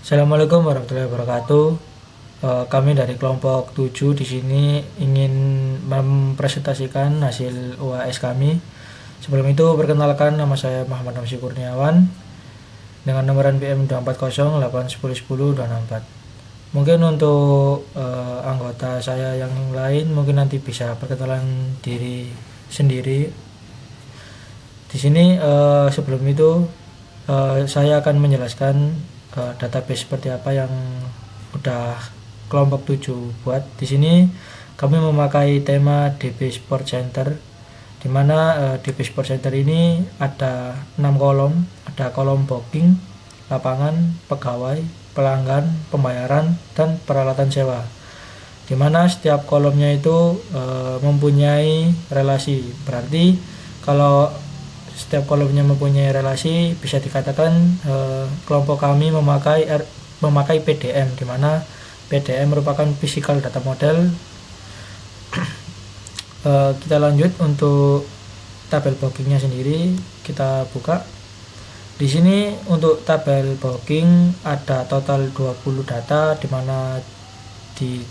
Assalamualaikum warahmatullahi wabarakatuh. Kami dari kelompok 7 di sini ingin mempresentasikan hasil UAS kami. Sebelum itu perkenalkan, nama saya Muhammad Namsi Kurniawan dengan nomoran PM 24081010264. Mungkin untuk anggota saya yang lain mungkin nanti bisa perkenalan diri sendiri. Di sini sebelum itu saya akan menjelaskan database seperti apa yang udah kelompok 7 buat. Di sini kami memakai tema DB Sport Center, di mana DB Sport Center ini ada 6 kolom, ada kolom booking, lapangan, pegawai, pelanggan, pembayaran, dan peralatan sewa, di mana setiap kolomnya itu mempunyai relasi. Berarti kalau setiap kolomnya mempunyai relasi, bisa dikatakan kelompok kami memakai PDM, di mana PDM merupakan physical data model. Kita lanjut untuk tabel bookingnya sendiri, kita buka. Di sini untuk tabel booking ada total 20 data, di mana di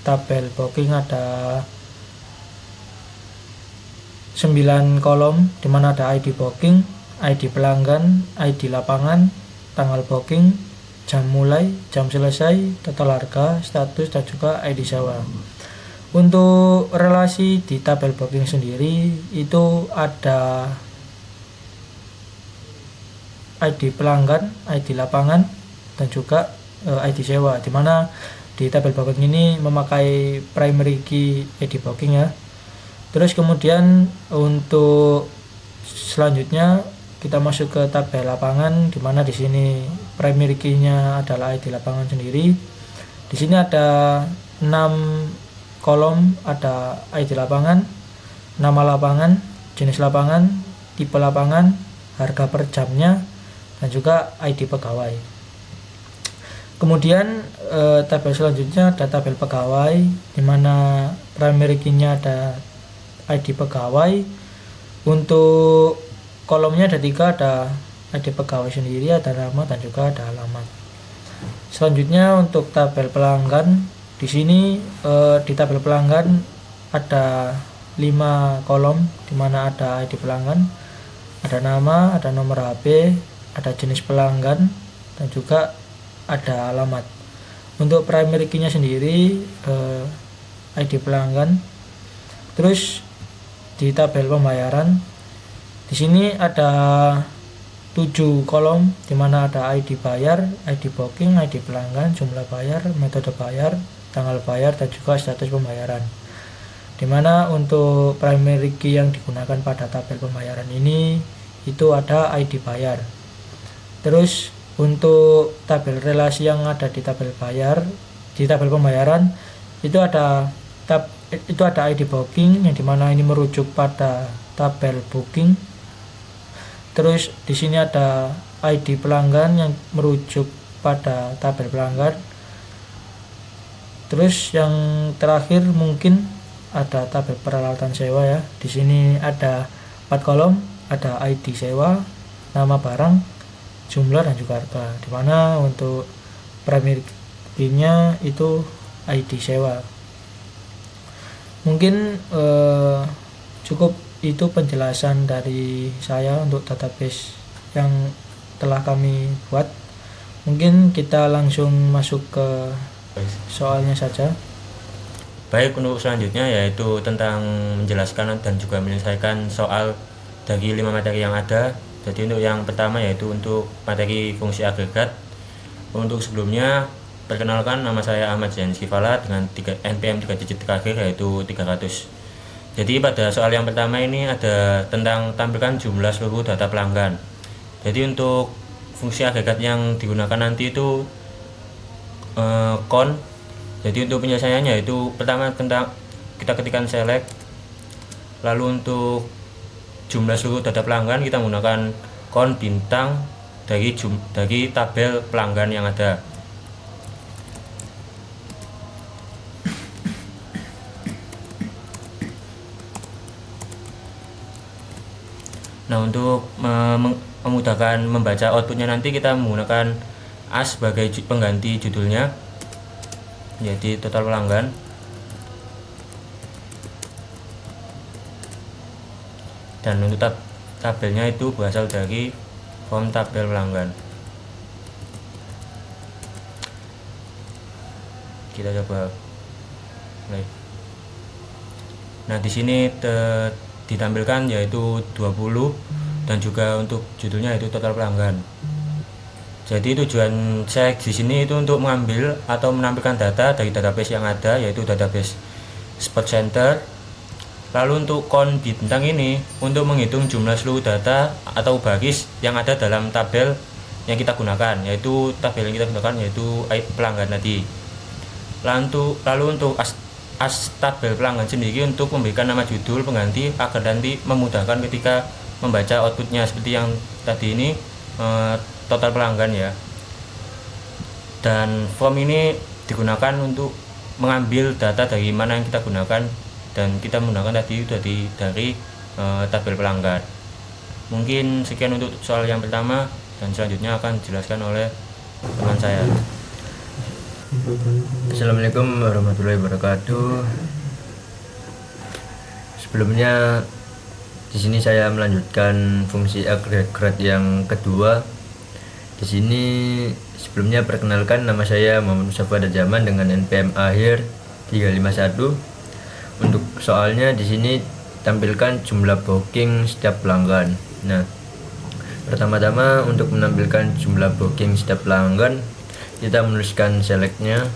tabel booking ada 9 kolom, di mana ada ID booking, ID pelanggan, ID lapangan, tanggal booking, jam mulai, jam selesai, total harga, status, dan juga ID sewa. Untuk relasi di tabel booking sendiri itu ada ID pelanggan, ID lapangan, dan juga ID sewa, di mana di tabel booking ini memakai primary key ID booking ya. Terus kemudian untuk selanjutnya kita masuk ke tabel lapangan, di mana di sini primary key-nya adalah ID lapangan sendiri. Di sini ada 6 kolom, ada ID lapangan, nama lapangan, jenis lapangan, tipe lapangan, harga per jamnya, dan juga ID pegawai. Kemudian tabel selanjutnya ada tabel pegawai, di mana primary key-nya ada ID pegawai. Untuk kolomnya ada 3, ada ID pegawai sendiri, ada nama, dan juga ada alamat. Selanjutnya untuk tabel pelanggan, di sini di tabel pelanggan ada 5 kolom, di mana ada ID pelanggan, ada nama, ada nomor HP, ada jenis pelanggan, dan juga ada alamat. Untuk primary key-nya sendiri ID pelanggan. Terus di tabel pembayaran, di sini ada 7 kolom, di mana ada ID bayar, ID booking, ID pelanggan, jumlah bayar, metode bayar, tanggal bayar, dan juga status pembayaran. Di mana untuk primary key yang digunakan pada tabel pembayaran ini itu ada ID bayar. Terus untuk tabel relasi yang ada di tabel bayar, di tabel pembayaran itu ada ID booking, yang dimana ini merujuk pada tabel booking. Terus di sini ada ID pelanggan yang merujuk pada tabel pelanggan. Terus yang terakhir mungkin ada tabel peralatan sewa ya. Di sini ada 4 kolom, ada ID sewa, nama barang, jumlah, dan juga harga. Di mana untuk primary key-nya itu ID sewa. Mungkin cukup itu penjelasan dari saya untuk database yang telah kami buat. Mungkin kita langsung masuk ke soalnya saja. Baik, untuk selanjutnya yaitu tentang menjelaskan dan juga menyelesaikan soal dari 5 materi yang ada. Jadi untuk yang pertama yaitu untuk materi fungsi agregat. Untuk sebelumnya, perkenalkan, nama saya Ahmad Zain Sifala dengan NPM 3 digit terakhir yaitu 300. Jadi pada soal yang pertama ini ada tentang tampilkan jumlah seluruh data pelanggan. Jadi untuk fungsi agregat yang digunakan nanti itu count. Jadi untuk penyelesaiannya itu pertama tentang kita ketikkan select, lalu untuk jumlah seluruh data pelanggan kita menggunakan count bintang dari tabel pelanggan yang ada. Nah, untuk memudahkan membaca outputnya nanti kita menggunakan as sebagai pengganti judulnya, jadi total pelanggan. Dan untuk tabelnya itu berasal dari form tabel pelanggan. Kita coba play. Nah, di sini ditampilkan yaitu 20 dan juga untuk judulnya itu total pelanggan. Jadi tujuan saya di sini itu untuk mengambil atau menampilkan data dari database yang ada, yaitu database Spot Center. Lalu untuk count bintang ini untuk menghitung jumlah seluruh data atau baris yang ada dalam tabel yang kita gunakan, yaitu tabel yang kita gunakan yaitu pelanggan tadi. Lalu untuk as tabel pelanggan sendiri untuk memberikan nama judul pengganti agar nanti memudahkan ketika membaca outputnya, seperti yang tadi ini total pelanggan ya. Dan form ini digunakan untuk mengambil data dari mana yang kita gunakan, dan kita menggunakan tadi dari tabel pelanggan. Mungkin sekian untuk soal yang pertama, dan selanjutnya akan dijelaskan oleh teman saya. Assalamualaikum warahmatullahi wabarakatuh. Sebelumnya di sini saya melanjutkan fungsi agregat yang kedua. Di sini sebelumnya perkenalkan, nama saya Muhammad Mustafa Dajaman dengan NPM akhir 351. Untuk soalnya di sini tampilkan jumlah booking setiap pelanggan. Nah, pertama-tama untuk menampilkan jumlah booking setiap pelanggan, kita menuliskan selectnya,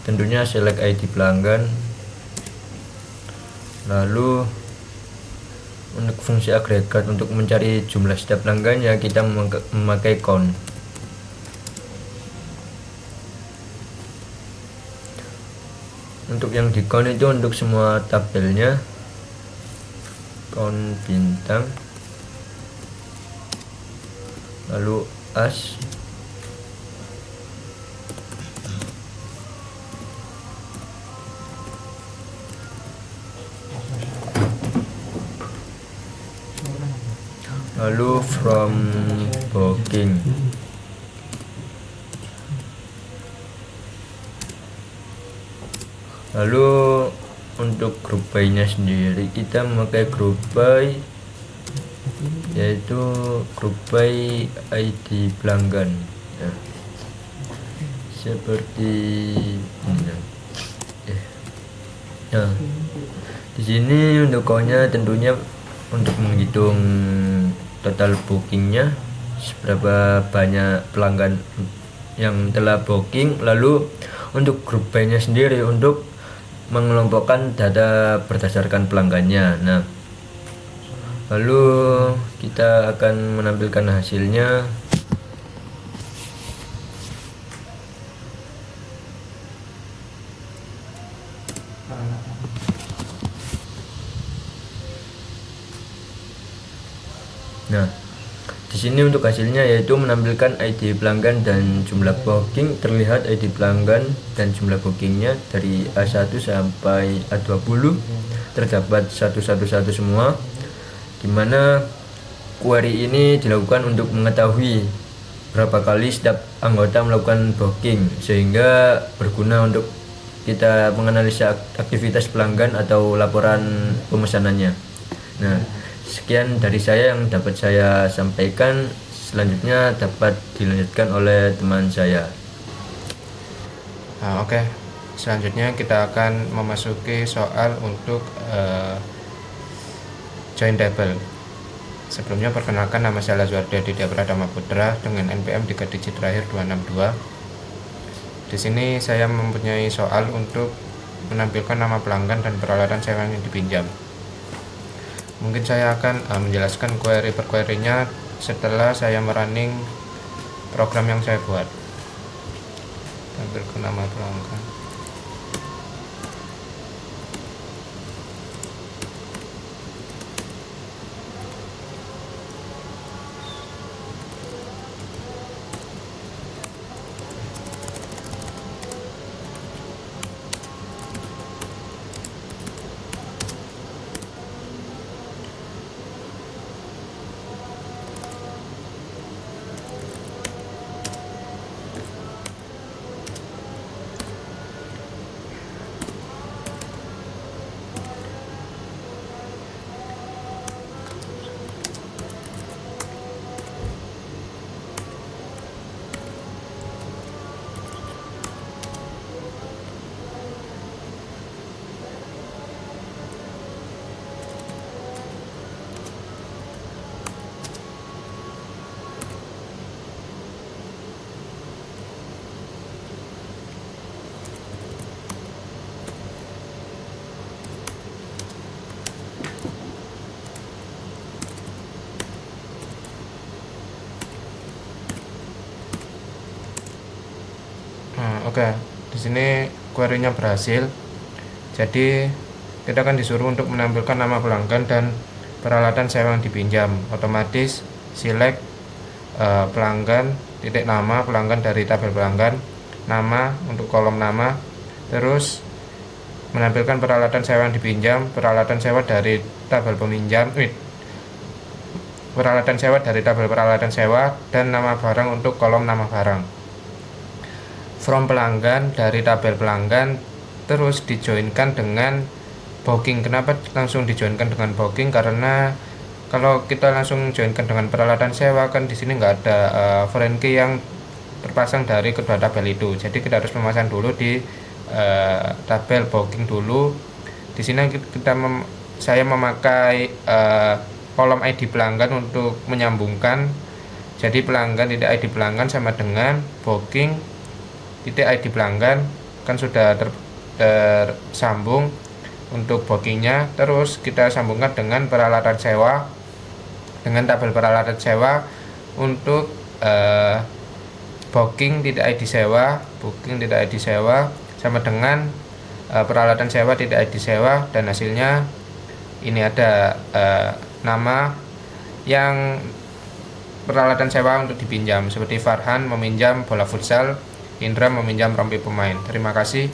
tentunya select ID pelanggan. Lalu untuk fungsi agregat untuk mencari jumlah setiap pelanggan ya kita memakai count. Untuk yang di count itu untuk semua tabelnya, count bintang, lalu as, lalu from booking, lalu untuk group by nya sendiri kita memakai group by, yaitu group by ID pelanggan ya. Seperti ini. Nah, di sini untuk countnya tentunya untuk menghitung total bookingnya, seberapa banyak pelanggan yang telah booking. Lalu untuk group by nya sendiri untuk mengelompokkan data berdasarkan pelanggannya. Nah, lalu kita akan menampilkan hasilnya. Nah, di sini untuk hasilnya yaitu menampilkan ID pelanggan dan jumlah booking. Terlihat ID pelanggan dan jumlah bookingnya dari A1 sampai A20 terdapat 111 semua, dimana query ini dilakukan untuk mengetahui berapa kali setiap anggota melakukan booking, sehingga berguna untuk kita menganalisa aktivitas pelanggan atau laporan pemesanannya. Nah, sekian dari saya yang dapat saya sampaikan. Selanjutnya dapat dilanjutkan oleh teman saya. Oke. Selanjutnya kita akan memasuki soal untuk join table. Sebelumnya perkenalkan, nama saya Lazuardi Aditya Pradama Putra dengan NPM 3 digit terakhir 262. Di sini saya mempunyai soal untuk menampilkan nama pelanggan dan peralatan sewa yang dipinjam. Mungkin saya akan menjelaskan query per query-nya setelah saya merunning program yang saya buat. Tampilkan nama pelanggan. Oke, di sini query-nya berhasil. Jadi kita akan disuruh untuk menampilkan nama pelanggan dan peralatan sewa yang dipinjam. Otomatis select pelanggan titik nama pelanggan dari tabel pelanggan, nama untuk kolom nama, terus menampilkan peralatan sewa yang dipinjam, peralatan sewa dari tabel peminjam, peralatan sewa dari tabel peralatan sewa, dan nama barang untuk kolom nama barang. From pelanggan dari tabel pelanggan, terus dijoinkan dengan booking. Kenapa langsung dijoinkan dengan booking? Karena kalau kita langsung joinkan dengan peralatan sewa kan di sini nggak ada foreign key yang terpasang dari kedua tabel itu. Jadi kita harus memasang dulu di tabel booking dulu. Di sini saya memakai kolom ID pelanggan untuk menyambungkan. Jadi pelanggan titik ID pelanggan sama dengan booking titik ID pelanggan, kan sudah tersambung untuk bookingnya. Terus kita sambungkan dengan peralatan sewa, dengan tabel peralatan sewa untuk booking tidak ID sewa, booking tidak ID sewa sama dengan peralatan sewa tidak ID sewa, dan hasilnya ini ada nama yang peralatan sewa untuk dipinjam, seperti Farhan meminjam bola futsal, Indra meminjam rompi pemain. Terima kasih.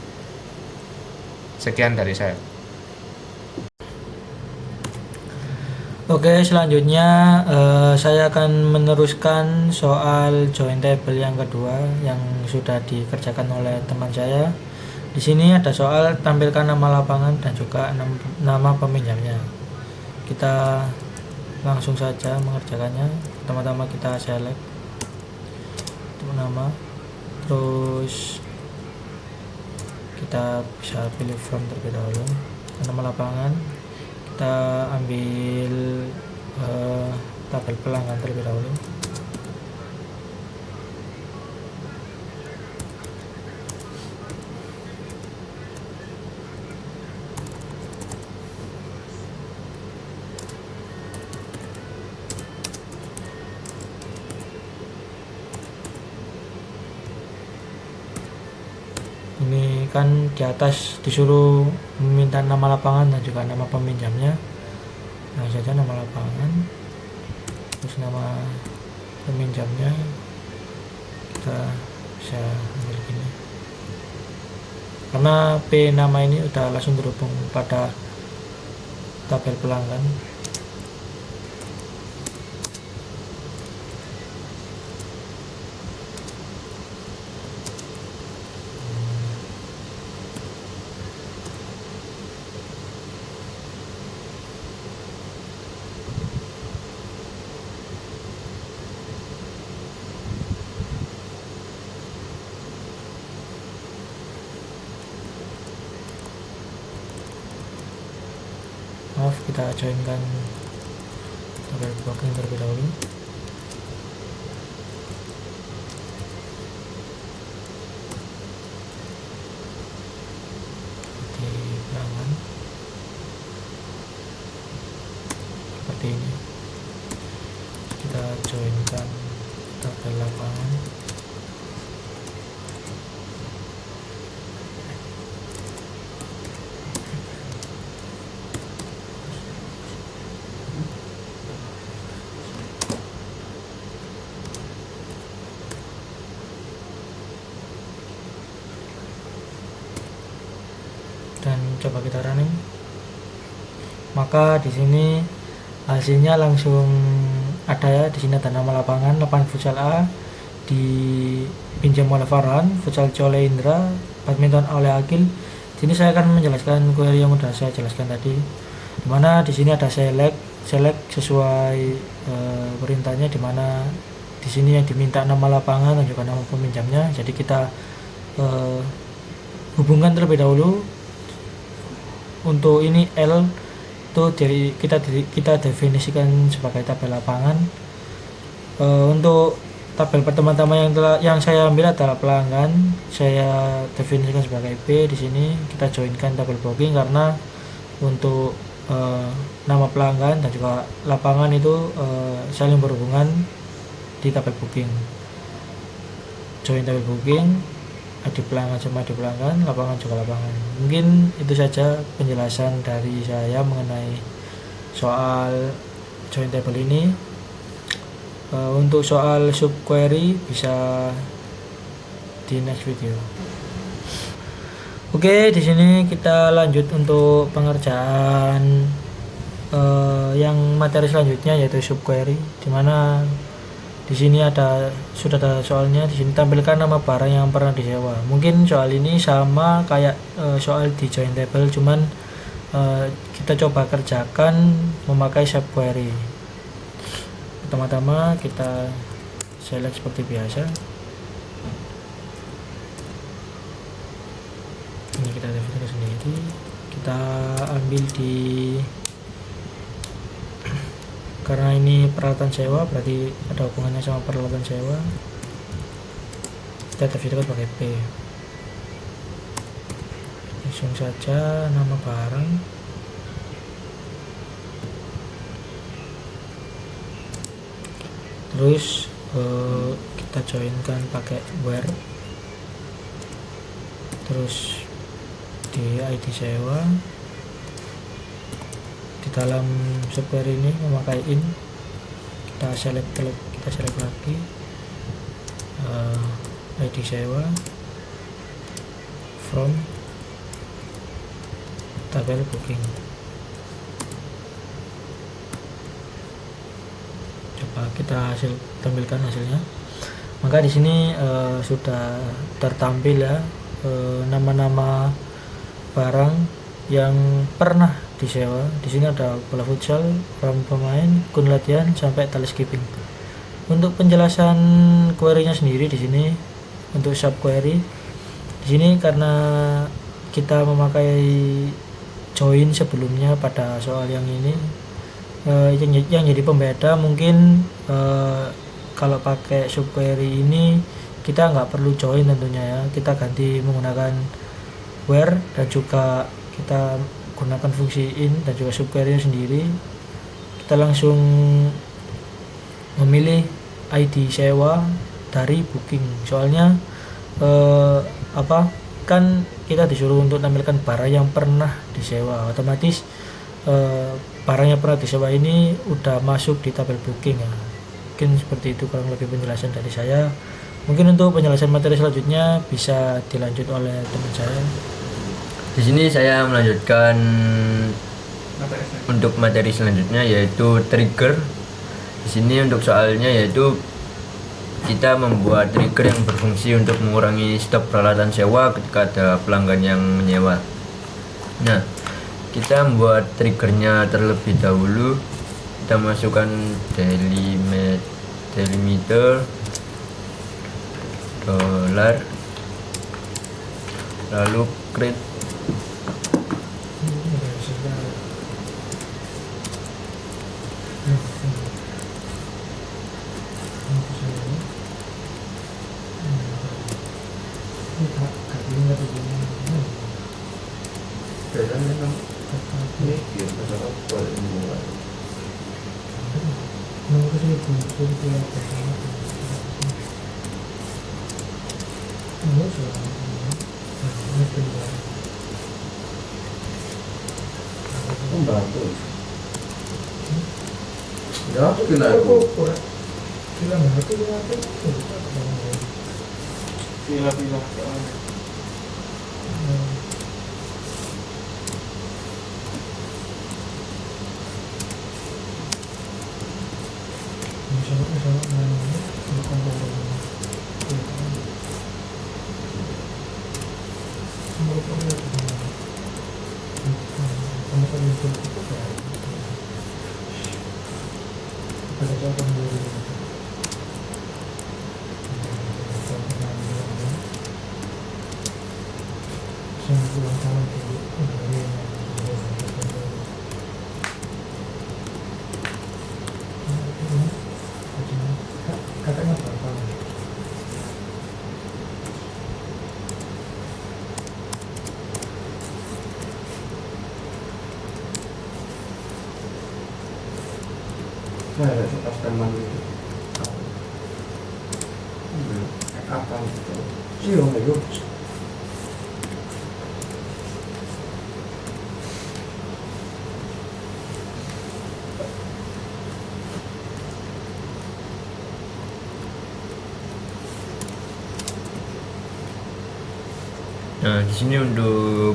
Sekian dari saya. Oke, selanjutnya saya akan meneruskan soal join table yang kedua yang sudah dikerjakan oleh teman saya. Di sini ada soal tampilkan nama lapangan dan juga nama peminjamnya. Kita langsung saja mengerjakannya. Pertama-tama kita select untuk nama, terus kita bisa pilih from terlebih dahulu. Nama lapangan kita ambil tabel pelanggan terlebih dahulu. Ini kan di atas disuruh meminta nama lapangan dan juga nama peminjamnya. Nah, saja nama lapangan, terus nama peminjamnya kita bisa ambil gini. Karena P nama ini udah langsung terhubung pada tabel pelanggan. Maaf, kita joinkan tabel booking terlebih dahulu. Di pelanggan seperti ini. Kita joinkan tabel lapangan. Dan coba kita running, maka di sini hasilnya langsung ada ya. Di sini ada nama lapangan futsal A dipinjam oleh Farhan, futsal C oleh Indra, badminton oleh Akil. Sini saya akan menjelaskan query yang sudah saya jelaskan tadi, dimana di sini ada select sesuai perintahnya, dimana di sini yang diminta nama lapangan dan juga nama peminjamnya. Jadi kita hubungkan terlebih dahulu. Untuk ini L itu dari kita definisikan sebagai tabel lapangan. Untuk tabel pertama-tama yang saya ambil adalah pelanggan, saya definisikan sebagai P. Di sini kita joinkan tabel booking karena untuk nama pelanggan dan juga lapangan itu saling berhubungan di tabel booking. Join tabel booking, ID pelanggan sama ID pelanggan, lapangan juga lapangan. Mungkin itu saja penjelasan dari saya mengenai soal join table ini. Untuk soal subquery bisa di next video. Oke, di sini kita lanjut untuk pengerjaan yang materi selanjutnya, yaitu subquery, dimana di sini sudah ada soalnya. Di sini tampilkan nama barang yang pernah disewa. Mungkin soal ini sama kayak soal di join table, cuman kita coba kerjakan memakai subquery. Pertama-tama kita select seperti biasa. Ini kita definisikan sendiri. Kita ambil karena ini peralatan sewa, berarti ada hubungannya sama peralatan sewa. Kita definisikan pakai P. Langsung saja nama barang. Terus kita joinkan pakai where. Terus di ID sewa, di dalam subquery ini memakai in, kita select lagi ID sewa from tabel booking. Coba kita tampilkan hasilnya. Maka di sini sudah tertampil ya nama-nama barang yang pernah disewa. Di sini ada bola futsal, ram pemain, kun latihan sampai tali skipping. Untuk penjelasan query-nya sendiri di sini untuk subquery, di sini karena kita memakai join sebelumnya pada soal yang ini, yang jadi pembeda mungkin kalau pakai subquery ini kita nggak perlu join tentunya ya, kita ganti menggunakan where dan juga kita gunakan fungsi in dan juga subquery sendiri. Kita langsung memilih ID sewa dari booking, soalnya kan kita disuruh untuk tampilkan barang yang pernah disewa, otomatis barang yang pernah disewa ini udah masuk di tabel booking ya. Mungkin seperti itu kurang lebih penjelasan dari saya. Mungkin untuk penjelasan materi selanjutnya bisa dilanjut oleh teman saya. Di sini saya melanjutkan untuk materi selanjutnya, yaitu trigger. Di sini untuk soalnya yaitu kita membuat trigger yang berfungsi untuk mengurangi stok peralatan sewa ketika ada pelanggan yang menyewa. Nah, kita membuat triggernya terlebih dahulu. Kita masukkan delimiter $, lalu create. Iya, Nah, di sini untuk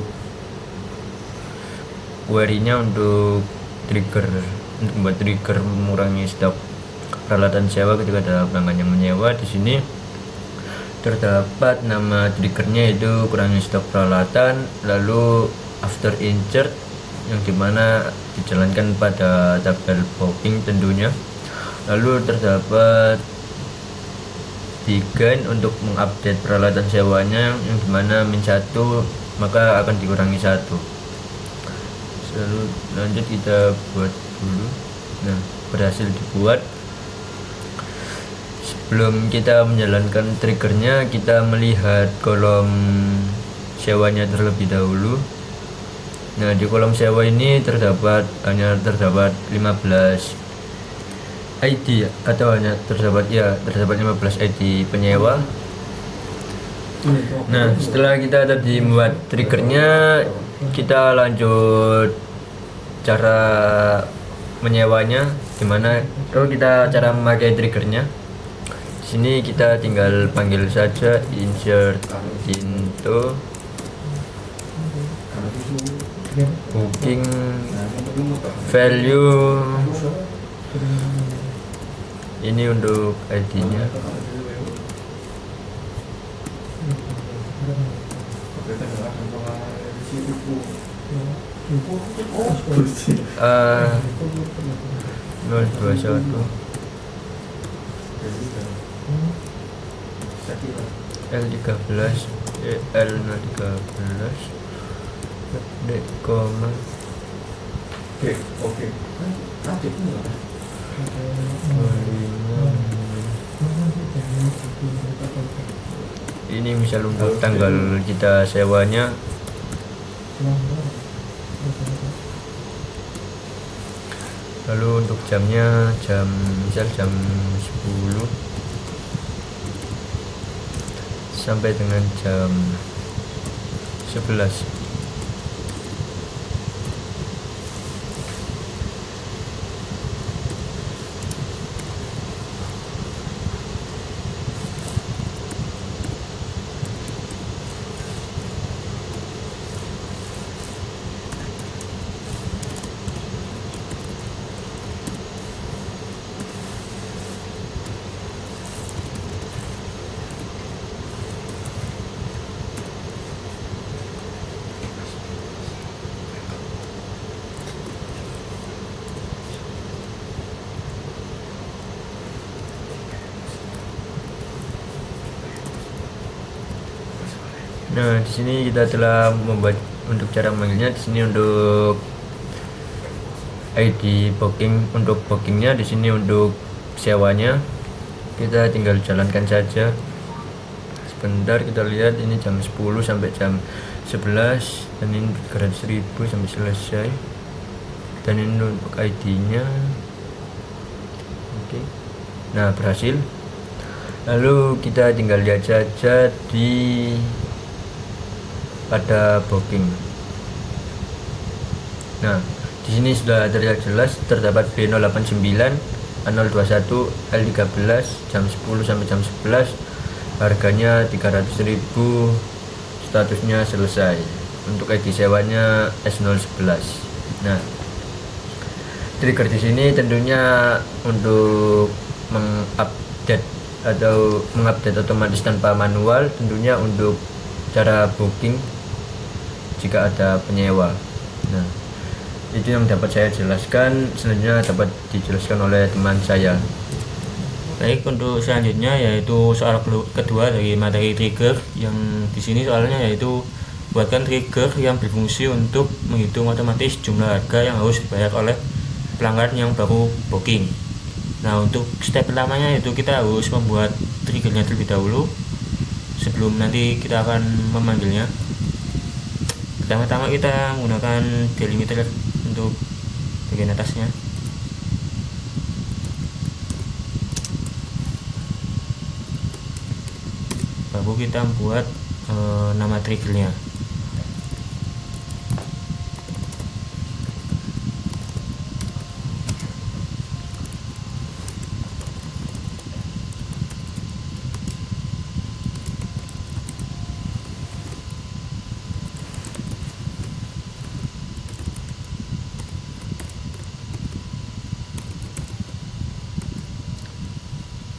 query-nya untuk trigger, untuk membuat trigger mengurangi stok peralatan sewa ketika ada pelanggan yang menyewa. Di sini terdapat nama triggernya yaitu kurangi stok peralatan, lalu after insert yang dimana dijalankan pada tabel booking tentunya. Lalu terdapat begin untuk mengupdate peralatan sewanya yang dimana -1 maka akan dikurangi 1. Lalu lanjut kita buat dulu. Nah, berhasil dibuat. Sebelum kita menjalankan triggernya, kita melihat kolom sewanya terlebih dahulu. Nah, di kolom sewa ini hanya terdapat 15 ID atau hanya terdapat 15 ID penyewa. Nah, setelah kita tadi membuat triggernya, kita lanjut cara menyewanya. Dimana kalau kita cara memakai triggernya, di sini kita tinggal panggil saja insert into booking value. Ini untuk ID-nya. A021 L13 L013 koma ini misal untuk tanggal kita sewanya. Lalu untuk jamnya misal jam 10 sampai dengan jam 11. Nah, di sini kita telah membuat untuk cara memanggilnya. Di sini untuk ID booking, untuk bookingnya. Di sini untuk sewanya. Kita tinggal jalankan saja. Sebentar kita lihat ini jam 10 sampai jam 11 dan ini 300.000 sampai selesai. Dan ini untuk ID-nya. Oke. Nah, berhasil. Lalu kita tinggal lihat saja pada booking. Nah, di sini sudah terlihat jelas terdapat B089 A021 L13 jam 10 sampai jam 11. Harganya 300.000, statusnya selesai. Untuk ID sewanya S011. Nah, trigger di sini tentunya untuk mengupdate otomatis tanpa manual, tentunya untuk cara booking jika ada penyewa. Nah, itu yang dapat saya jelaskan. Selanjutnya dapat dijelaskan oleh teman saya. Baik, untuk selanjutnya yaitu soal kedua dari materi trigger, yang di sini soalnya yaitu buatkan trigger yang berfungsi untuk menghitung otomatis jumlah harga yang harus dibayar oleh pelanggan yang baru booking. Nah, untuk step pertamanya yaitu kita harus membuat triggernya terlebih dahulu sebelum nanti kita akan memanggilnya. Pertama-tama kita menggunakan delimiter untuk bagian atasnya. Baru kita buat nama triggernya.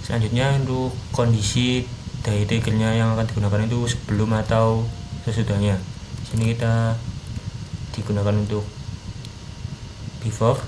Selanjutnya untuk kondisi dari triggernya yang akan digunakan itu sebelum atau sesudahnya. Sini kita digunakan untuk before.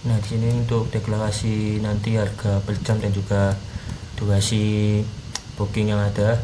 Nah, di sini untuk deklarasi nanti harga per jam dan juga durasi booking yang ada.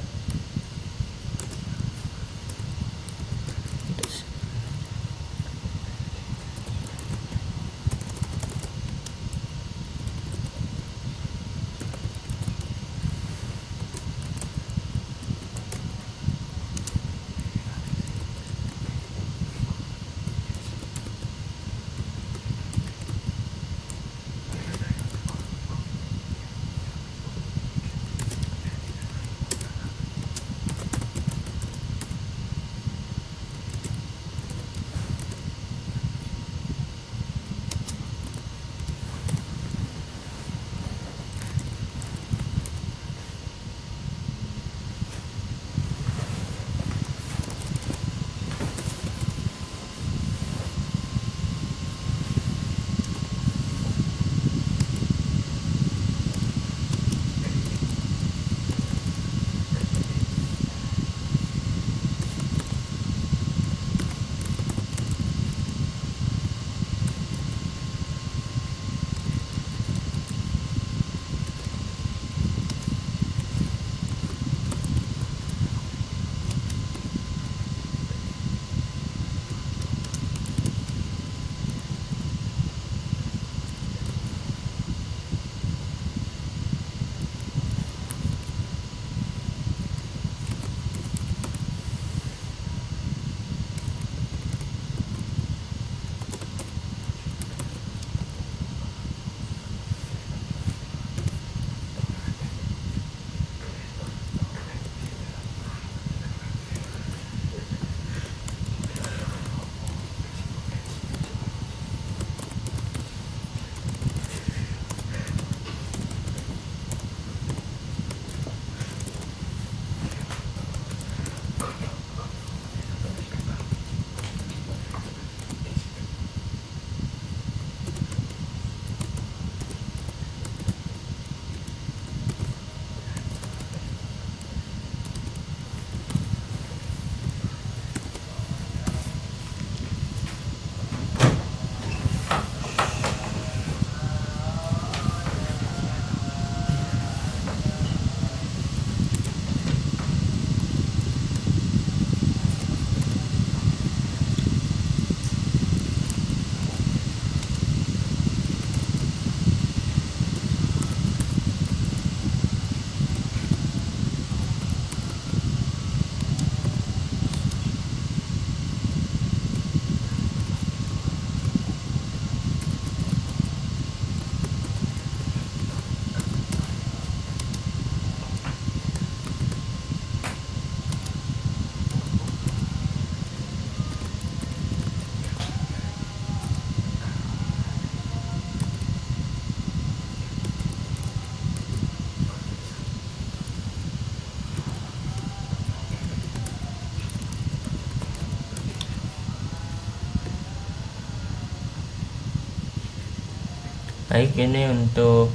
Baik, ini untuk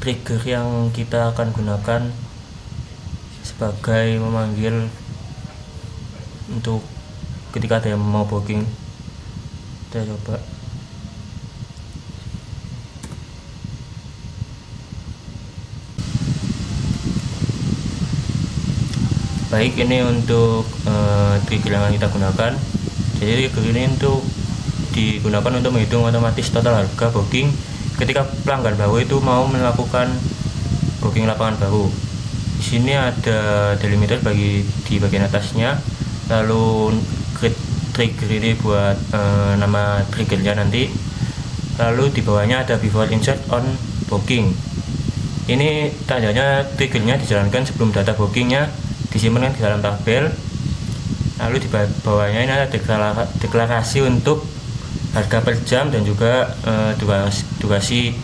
trigger yang kita akan gunakan sebagai memanggil untuk ketika ada yang mau booking. Kita coba. Baik, ini untuk trigger yang kita gunakan. Jadi trigger ini untuk digunakan untuk menghitung otomatis total harga booking ketika pelanggan baru itu mau melakukan booking lapangan baru. Di sini ada delimiter di bagian atasnya, lalu trigger ini buat nama triggernya nanti, lalu di bawahnya ada before insert on booking. Ini tandanya triggernya dijalankan sebelum data bookingnya disimpan di dalam tabel. Lalu di bawahnya ini ada deklarasi untuk harga per jam dan juga durasi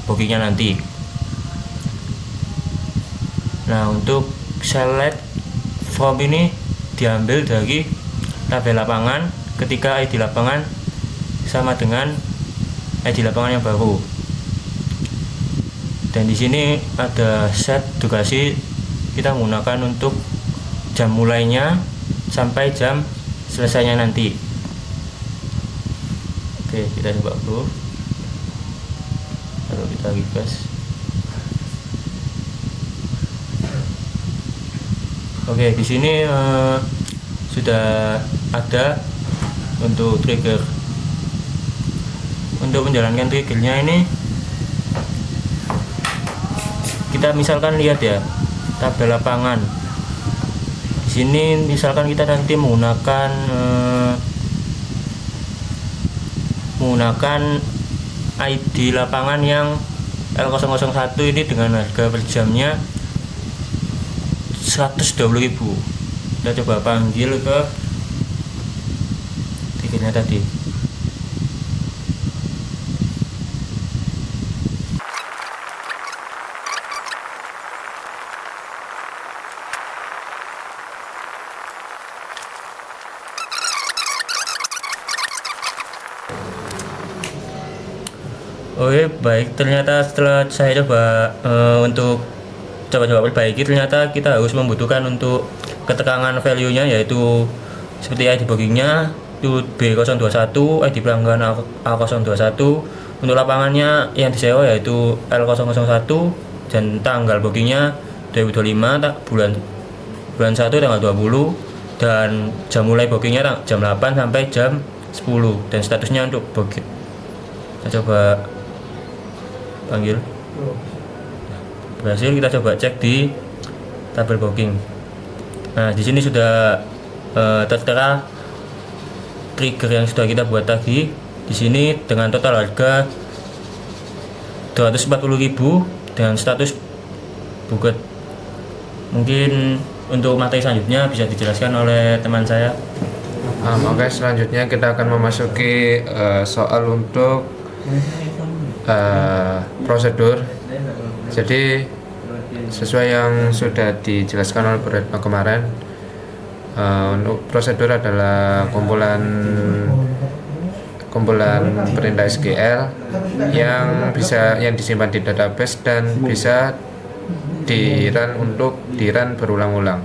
bookingnya nanti. Nah, untuk select from ini diambil dari tabel lapangan ketika ID lapangan sama dengan ID lapangan yang baru. Dan di sini ada set durasi, kita menggunakan untuk jam mulainya sampai jam selesainya nanti. Oke, kita coba dulu. Lalu kita refresh. Oke, di sini sudah ada untuk trigger. Untuk menjalankan triggernya ini, kita misalkan lihat ya tabel lapangan. Di sini misalkan kita nanti menggunakan ID lapangan yang L001 ini dengan harga per jamnya 120.000. Kita coba panggil ke triggernya tadi. Oke, baik, ternyata setelah saya coba untuk coba perbaiki, ternyata kita harus membutuhkan untuk keterangan value-nya, yaitu seperti ID bookingnya itu B021, ID pelanggan A021, untuk lapangannya yang disewa yaitu L001, dan tanggal bookingnya 2025 bulan 1 tanggal 20, dan jam mulai bookingnya jam 8 sampai jam 10, dan statusnya untuk booking. Kita coba panggil. Berhasil. Kita coba cek di tabel booking. Nah, di sini sudah tertera trigger yang sudah kita buat tadi. Di sini dengan total harga 240.000 dengan status booked. Mungkin untuk materi selanjutnya bisa dijelaskan oleh teman saya. Oke, selanjutnya kita akan memasuki soal untuk prosedur. Jadi sesuai yang sudah dijelaskan oleh Beretno kemarin, untuk prosedur adalah kumpulan perintah SQL yang disimpan di database dan bisa di run berulang-ulang.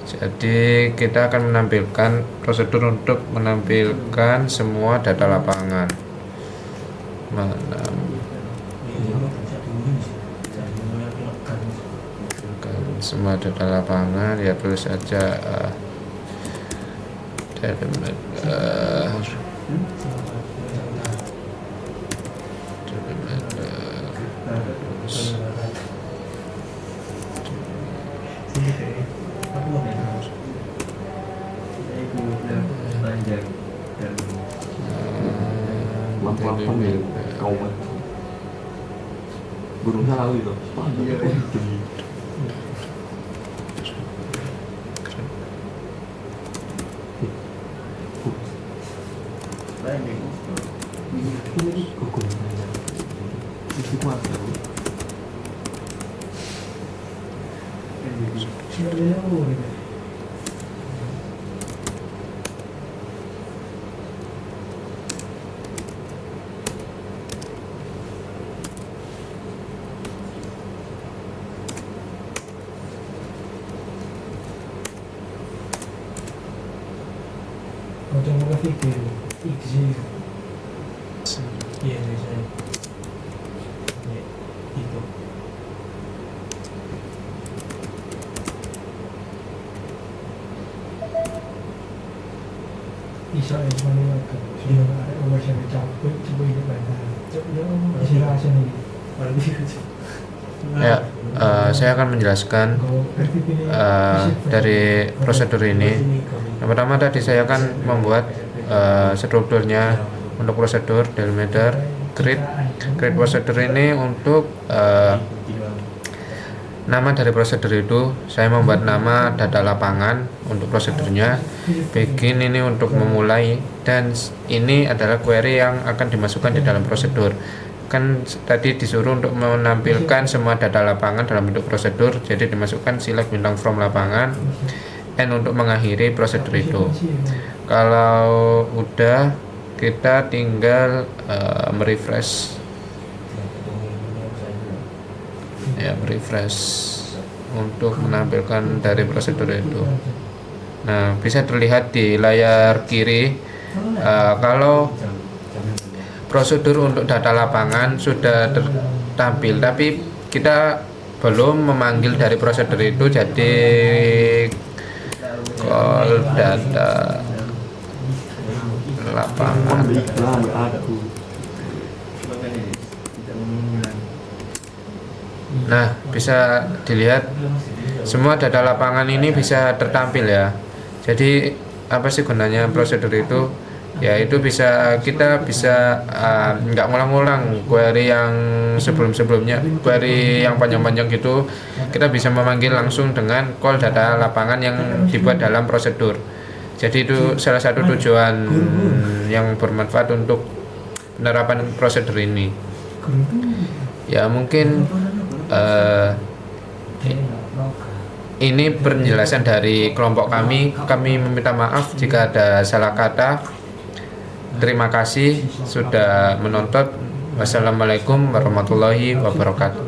Jadi kita akan menampilkan prosedur untuk menampilkan semua data lapangan. Semua data lapangan, ya tulis saja Gunung Salawi itu. macam orang fikir iksi iya saya ya, itu Israel meninggalkan sudah ada orang yang capek coba ini pada istirahat nih Ya, saya akan menjelaskan dari prosedur ini. Yang pertama tadi saya akan membuat strukturnya untuk prosedur delimiter create prosedur ini untuk nama dari prosedur itu. Saya membuat nama data lapangan untuk prosedurnya, begin ini untuk memulai, dan ini adalah query yang akan dimasukkan di dalam prosedur. Kan tadi disuruh untuk menampilkan semua data lapangan dalam bentuk prosedur, jadi dimasukkan select bintang from lapangan, and untuk mengakhiri prosedur itu. Kalau udah, kita tinggal merefresh ya, refresh untuk menampilkan dari prosedur itu. Nah, bisa terlihat di layar kiri kalau prosedur untuk data lapangan sudah tertampil, tapi kita belum memanggil dari prosedur itu, jadi call data lapangan. Nah, bisa dilihat semua data lapangan ini bisa tertampil ya. Jadi apa sih gunanya prosedur itu? Ya itu bisa, kita bisa nggak ngulang-ngulang query yang sebelum-sebelumnya, query yang panjang-panjang gitu, kita bisa memanggil langsung dengan call data lapangan yang dibuat dalam prosedur. Jadi itu salah satu tujuan yang bermanfaat untuk penerapan prosedur ini. Ya mungkin ini penjelasan dari kelompok kami. Kami meminta maaf jika ada salah kata. Terima kasih sudah menonton. Wassalamualaikum warahmatullahi wabarakatuh.